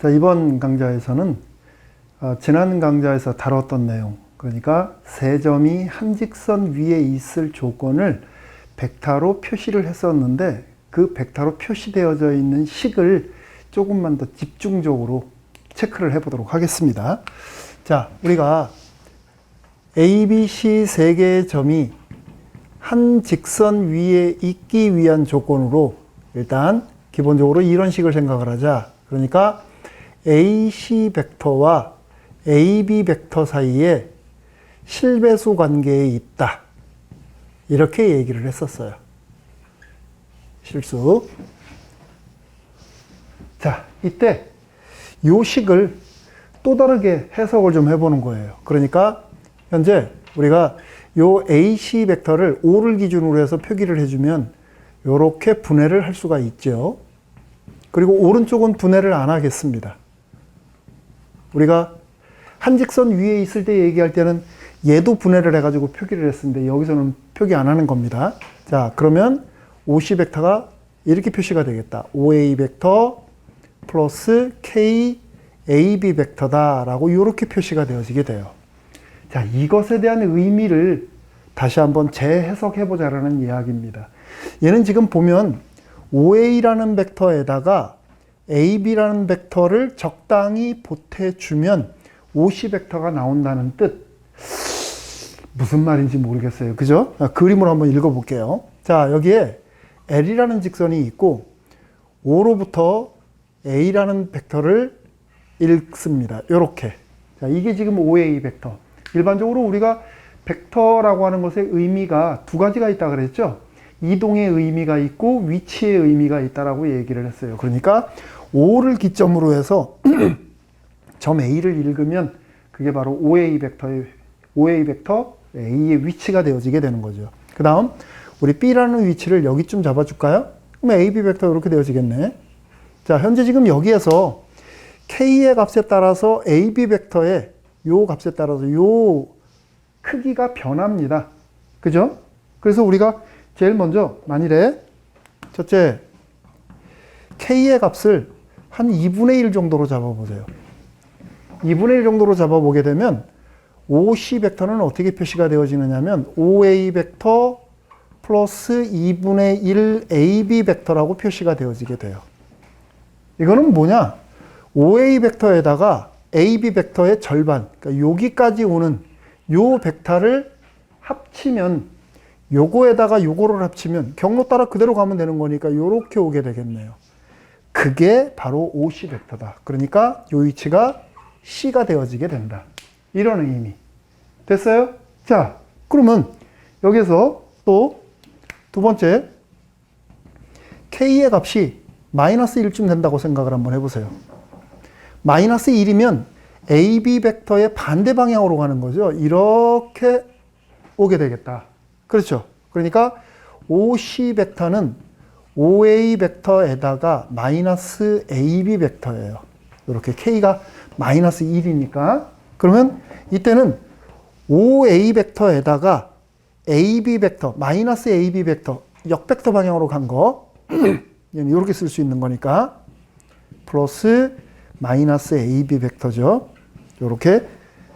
자, 이번 강좌에서는 지난 강좌에서 다뤘던 내용, 그러니까 세 점이 한 직선 위에 있을 조건을 벡터로 표시를 했었는데 그 벡터로 표시되어져 있는 식을 조금만 더 집중적으로 체크를 해보도록 하겠습니다. 자, 우리가 A, B, C 세 개의 점이 한 직선 위에 있기 위한 조건으로 일단 기본적으로 이런 식을 생각을 하자. 그러니까 AC 벡터와 AB 벡터 사이에 실배수 관계에 있다. 이렇게 얘기를 했었어요. 실수. 자, 이때 요 식을 또 다르게 해석을 좀 해보는 거예요. 그러니까 현재 우리가 요 AC 벡터를 O를 기준으로 해서 표기를 해주면 이렇게 분해를 할 수가 있죠. 그리고 오른쪽은 분해를 안 하겠습니다. 우리가 한 직선 위에 있을 때 얘기할 때는 얘도 분해를 해가지고 표기를 했었는데 여기서는 표기 안 하는 겁니다. 자, 그러면 OC 벡터가 이렇게 표시가 되겠다. OA 벡터 플러스 KAB 벡터다라고 이렇게 표시가 되어지게 돼요. 자, 이것에 대한 의미를 다시 한번 재해석해보자라는 이야기입니다. 얘는 지금 보면 OA라는 벡터에다가 AB라는 벡터를 적당히 보태주면 OC 벡터가 나온다는 뜻. 무슨 말인지 모르겠어요. 그죠? 그림을 한번 읽어볼게요. 자, 여기에 L이라는 직선이 있고 O로부터 A라는 벡터를 읽습니다. 요렇게. 자, 이게 지금 OA 벡터. 일반적으로 우리가 벡터라고 하는 것의 의미가 두 가지가 있다 그랬죠? 이동의 의미가 있고 위치의 의미가 있다라고 얘기를 했어요. 그러니까 O를 기점으로 해서 점 A를 읽으면 그게 바로 OA 벡터 A의 위치가 되어지게 되는 거죠. 그 다음 우리 B라는 위치를 여기쯤 잡아줄까요? 그럼 AB 벡터 이렇게 되어지겠네. 자, 현재 지금 여기에서 K의 값에 따라서 AB 벡터의 요 값에 따라서 요 크기가 변합니다. 그죠? 그래서 우리가 제일 먼저 만일에 첫째 K의 값을 한 2분의 1 정도로 잡아보세요. 2분의 1 정도로 잡아보게 되면 OC 벡터는 어떻게 표시가 되어지느냐면 OA 벡터 플러스 2분의 1 AB 벡터라고 표시가 되어지게 돼요. 이거는 뭐냐? OA 벡터에다가 AB 벡터의 절반, 그러니까 여기까지 오는 요 벡터를 합치면 요거에다가 요거를 합치면 경로 따라 그대로 가면 되는 거니까 요렇게 오게 되겠네요. 그게 바로 OC 벡터다. 그러니까 요 위치가 C가 되어지게 된다. 이런 의미. 됐어요? 자, 그러면 여기서 또 두 번째 K의 값이 마이너스 1쯤 된다고 생각을 한번 해보세요. 마이너스 1이면 AB 벡터의 반대 방향으로 가는 거죠. 이렇게 오게 되겠다. 그렇죠? 그러니까 OC 벡터는 OA 벡터에다가 마이너스 AB 벡터예요. 이렇게 K가 마이너스 1이니까. 그러면 이때는 OA 벡터에다가 AB 벡터, 마이너스 AB 벡터, 역벡터 방향으로 간 거. 이렇게 쓸 수 있는 거니까. 플러스 마이너스 AB 벡터죠. 요렇게.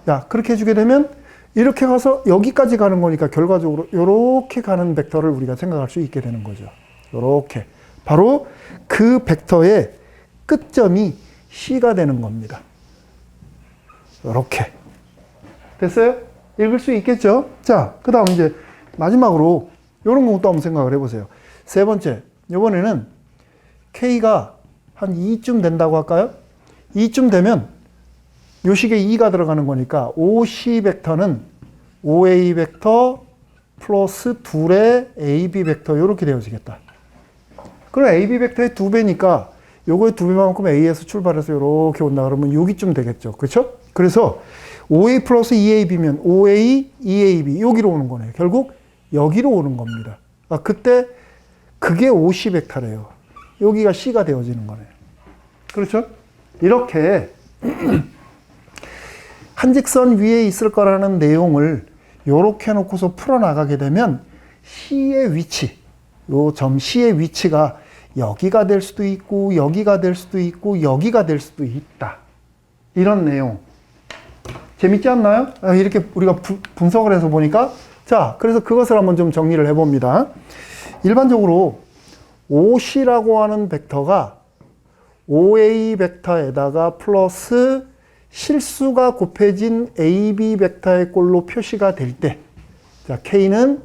야, 그렇게 해주게 되면 이렇게 가서 여기까지 가는 거니까 결과적으로 요렇게 가는 벡터를 우리가 생각할 수 있게 되는 거죠. 요렇게. 바로 그 벡터의 끝점이 C가 되는 겁니다. 요렇게. 됐어요? 읽을 수 있겠죠? 자, 그 다음 이제 마지막으로 요런 것도 한번 생각을 해보세요. 세 번째. 이번에는 K가 한 2쯤 된다고 할까요? 2쯤 되면 요 식에 2가 들어가는 거니까 OC 벡터는 OA 벡터 플러스 둘의 AB 벡터 이렇게 되어지겠다. 그럼 AB 벡터의 2배니까 요거의 2배만큼 A에서 출발해서 이렇게 온다 그러면 여기쯤 되겠죠. 그렇죠? 그래서 OA 플러스 EAB면 OA, EAB 여기로 오는 거네요. 결국 여기로 오는 겁니다. 그때 그게 OC 벡터래요. 여기가 C가 되어지는 거네요. 그렇죠? 이렇게 한 직선 위에 있을 거라는 내용을 이렇게 놓고서 풀어나가게 되면 C의 위치, 요 점 C의 위치가 여기가 될 수도 있고 여기가 될 수도 있고 여기가 될 수도 있다. 이런 내용. 재밌지 않나요? 이렇게 우리가 분석을 해서 보니까 자, 그래서 그것을 한번 좀 정리를 해봅니다. 일반적으로 OC라고 하는 벡터가 OA 벡터에다가 플러스 실수가 곱해진 AB 벡터의 꼴로 표시가 될 때, 자, K는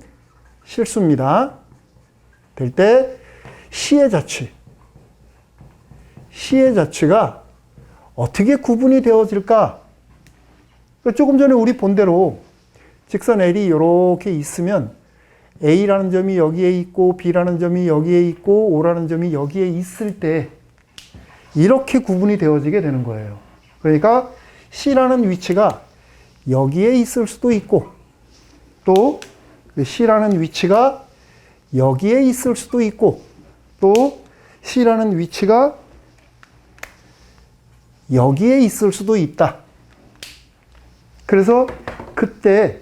실수입니다. 될 때 C의 자취가 어떻게 구분이 되어질까? 조금 전에 우리 본 대로 직선 L이 이렇게 있으면 A라는 점이 여기에 있고 B라는 점이 여기에 있고 O라는 점이 여기에 있을 때 이렇게 구분이 되어지게 되는 거예요. 그러니까 C라는 위치가 여기에 있을 수도 있고 또 C라는 위치가 여기에 있을 수도 있고 또 C라는 위치가 여기에 있을 수도 있다. 그래서 그때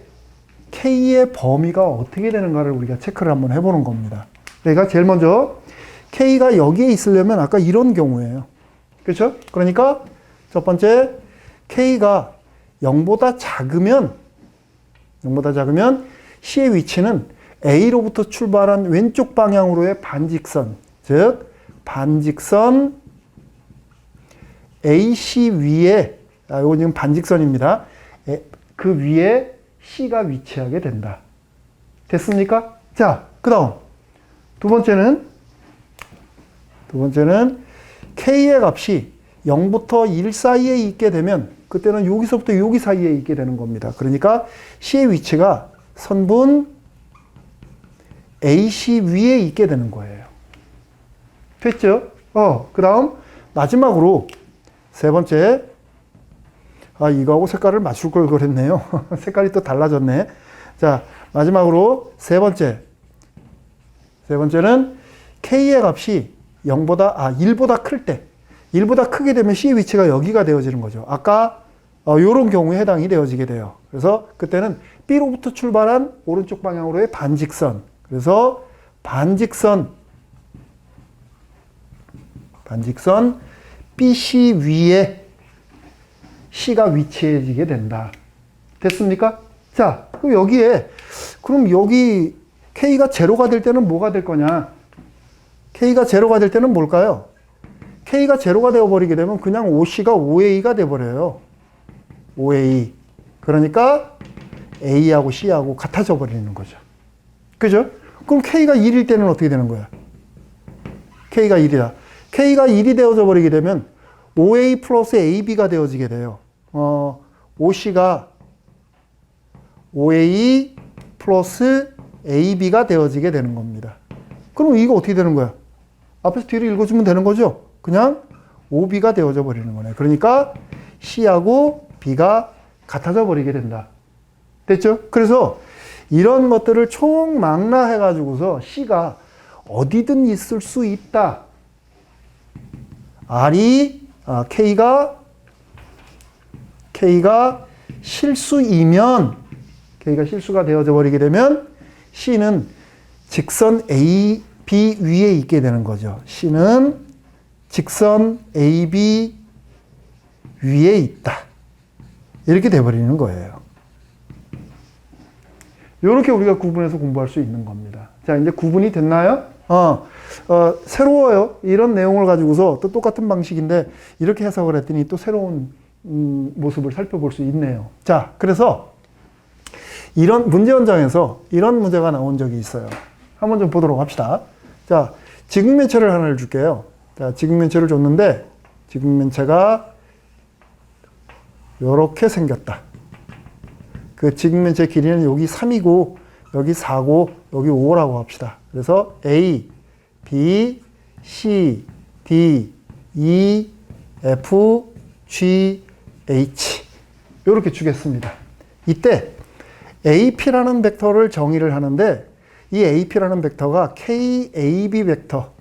K의 범위가 어떻게 되는가를 우리가 체크를 한번 해보는 겁니다. 그러니까 제일 먼저 K가 여기에 있으려면 아까 이런 경우예요. 그렇죠? 그러니까 첫 번째 K가 0보다 작으면 C의 위치는 A로부터 출발한 왼쪽 방향으로의 반직선, 즉 반직선 AC 위에, 이거 지금 반직선입니다. 그 위에 C가 위치하게 된다. 됐습니까? 자, 그 다음 두 번째는 K의 값이 0부터 1 사이에 있게 되면 그때는 여기서부터 여기 사이에 있게 되는 겁니다. 그러니까 C의 위치가 선분 AC 위에 있게 되는 거예요. 됐죠? 그 다음 마지막으로 세 번째, 이거하고 색깔을 맞출 걸 그랬네요. 색깔이 또 달라졌네. 자, 마지막으로 세 번째는 K의 값이 1보다 클 때, 1보다 크게 되면 C의 위치가 여기가 되어지는 거죠. 아까 요런 경우에 해당이 되어지게 돼요. 그래서 그때는 B로부터 출발한 오른쪽 방향으로의 반직선. 그래서 반직선 BC 위에 C가 위치해지게 된다. 됐습니까? 자, 그럼 여기 K가 제로가 될 때는 뭐가 될 거냐? K가 제로가 될 때는 뭘까요? K가 제로가 되어버리게 되면 그냥 OC가 OA가 돼버려요. OA. 그러니까 A하고 C하고 같아져 버리는 거죠. 그죠? 그럼 K가 1일 때는 어떻게 되는 거야? K가 1이다. K가 1이 되어져 버리게 되면 OA 플러스 AB가 되어지게 돼요. OC가 OA 플러스 AB가 되어지게 되는 겁니다. 그럼 이거 어떻게 되는 거야? 앞에서 뒤로 읽어주면 되는 거죠? 그냥 OB가 되어져 버리는 거네. 그러니까 C하고 B가 같아져 버리게 된다. 됐죠? 그래서 이런 것들을 총망라해가지고서 C가 어디든 있을 수 있다. K가 실수이면, K가 실수가 되어져 버리게 되면 C는 직선 AB 위에 있게 되는 거죠. C는 직선 AB 위에 있다. 이렇게 돼버리는 거예요. 이렇게 우리가 구분해서 공부할 수 있는 겁니다. 자, 이제 구분이 됐나요? 새로워요. 이런 내용을 가지고서 또 똑같은 방식인데 이렇게 해석을 했더니 또 새로운 모습을 살펴볼 수 있네요. 자, 그래서 이런 문제 현장에서 이런 문제가 나온 적이 있어요. 한번 좀 보도록 합시다. 자, 직육면체를 하나를 줄게요. 자, 직육면체를 줬는데 직육면체가 이렇게 생겼다. 그 직육면체 길이는 여기 3이고 여기 4고 여기 5라고 합시다. 그래서 A, B, C, D, E, F, G, H 이렇게 주겠습니다. 이때 AP라는 벡터를 정의를 하는데 이 AP라는 벡터가 KAB 벡터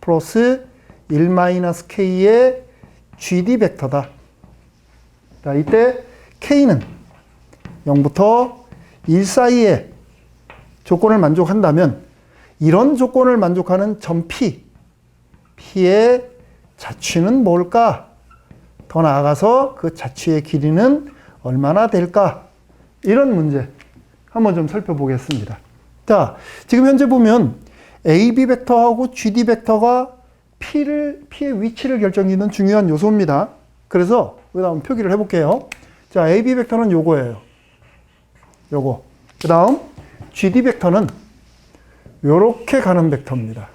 플러스 1-K의 GD 벡터다. 자, 이때 K는 0부터 1 사이에 조건을 만족한다면 이런 조건을 만족하는 점 P, P의 자취는 뭘까? 더 나아가서 그 자취의 길이는 얼마나 될까? 이런 문제 한번 좀 살펴보겠습니다. 자, 지금 현재 보면 AB 벡터하고 GD 벡터가 P의 위치를 결정짓는 중요한 요소입니다. 그래서 여기다 한번 표기를 해볼게요. 자, AB 벡터는 요거예요. 요거. 그 다음 GD 벡터는 요렇게 가는 벡터입니다.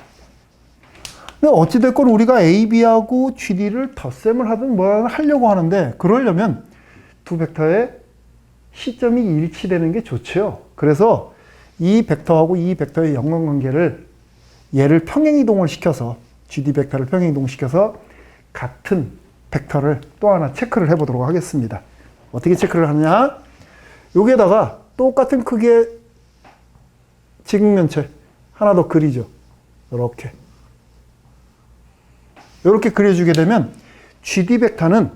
근데 어찌됐건 우리가 AB하고 GD를 덧셈을 하든 뭐 하려고 하는데, 그러려면 두 벡터의 시점이 일치되는 게 좋죠. 그래서 이 벡터하고 이 벡터의 연관관계를 얘를 평행이동을 시켜서 GD 벡터를 평행이동시켜서 같은 벡터를 또 하나 체크를 해보도록 하겠습니다. 어떻게 체크를 하느냐? 여기에다가 똑같은 크기의 직면체 하나 더 그리죠. 이렇게. 이렇게 그려주게 되면 GD 벡터는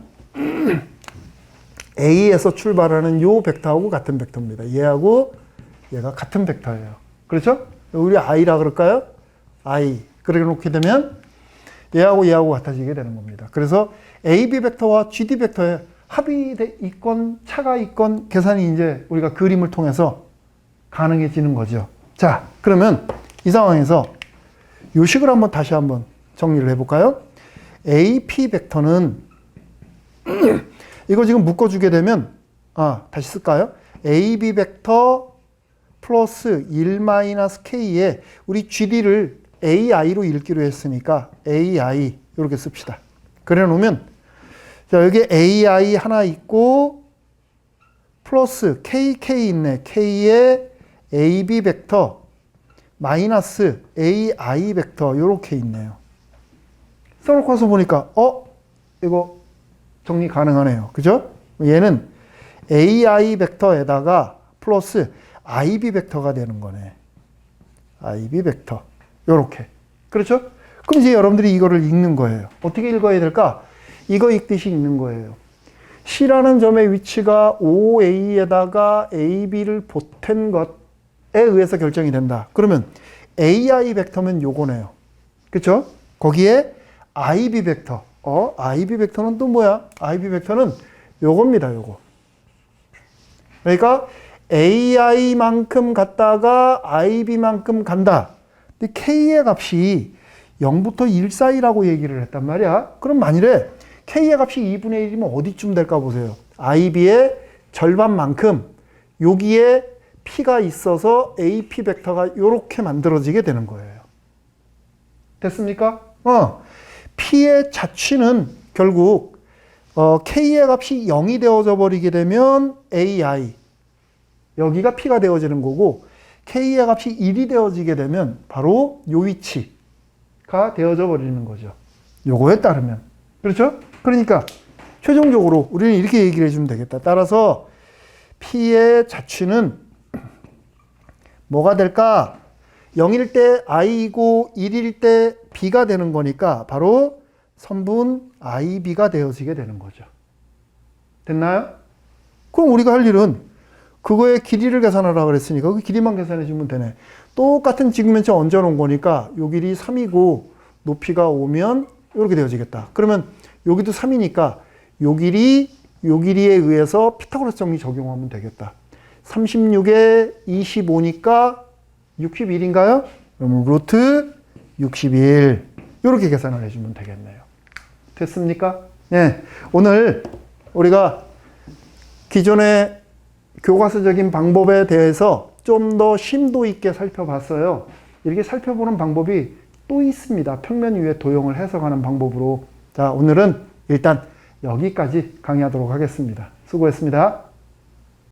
A에서 출발하는 요 벡터하고 같은 벡터입니다. 얘하고 얘가 같은 벡터예요. 그렇죠? 우리 I라 그럴까요? I. 그래 놓게 되면 얘하고 얘하고 같아지게 되는 겁니다. 그래서 AB 벡터와 GD 벡터의 합이 있건 차가 있건 계산이 이제 우리가 그림을 통해서 가능해지는 거죠. 자, 그러면 이 상황에서 요 식을 다시 한번 정리를 해볼까요? AP 벡터는 이거 지금 묶어주게 되면 다시 쓸까요? AB 벡터 플러스 1-K에 우리 GD를 AI로 읽기로 했으니까 AI 이렇게 씁시다. 그래 놓으면 자, 여기 AI 하나 있고 플러스 KK 있네. K에 AB 벡터 마이너스 AI 벡터 이렇게 있네요. 써놓고서 보니까 이거 정리 가능하네요. 그죠? 얘는 AI 벡터에다가 플러스 IB 벡터가 되는 거네. IB 벡터 요렇게. 그렇죠? 그럼 이제 여러분들이 이거를 읽는 거예요. 어떻게 읽어야 될까? 이거 읽듯이 읽는 거예요. C라는 점의 위치가 OA에다가 AB를 보탠 것에 의해서 결정이 된다. 그러면 AI 벡터면 요거네요. 그렇죠? 거기에 IB 벡터. IB 벡터는 또 뭐야? IB 벡터는 요겁니다. 요거. 그러니까 AI만큼 갔다가 IB만큼 간다. 근데 K의 값이 0부터 1 사이라고 얘기를 했단 말이야. 그럼 만일에 K의 값이 2분의 1이면 어디쯤 될까 보세요. IB의 절반만큼 여기에 P가 있어서 AP 벡터가 이렇게 만들어지게 되는 거예요. 됐습니까? P의 자취는 결국 K의 값이 0이 되어져 버리게 되면 AI 여기가 P가 되어지는 거고, K의 값이 1이 되어지게 되면 바로 요 위치가 되어져 버리는 거죠. 요거에 따르면. 그렇죠? 그러니까 최종적으로 우리는 이렇게 얘기를 해주면 되겠다. 따라서 P의 자취는 뭐가 될까? 0일 때 I이고 1일 때 B가 되는 거니까 바로 선분 IB가 되어지게 되는 거죠. 됐나요? 그럼 우리가 할 일은 그거의 길이를 계산하라고 그랬으니까 그 길이만 계산해 주면 되네. 똑같은 직면체 얹어 놓은 거니까 요 길이 3이고 높이가 5면 이렇게 되어지겠다. 그러면 여기도 3이니까 요 길이에 의해서 피타고라스 정리 적용하면 되겠다. 36에 25니까 61인가요? 그러면 루트 61 이렇게 계산을 해주면 되겠네요. 됐습니까? 네, 오늘 우리가 기존의 교과서적인 방법에 대해서 좀 더 심도 있게 살펴봤어요. 이렇게 살펴보는 방법이 또 있습니다. 평면 위에 도형을 해석하는 방법으로. 자, 오늘은 일단 여기까지 강의하도록 하겠습니다. 수고했습니다.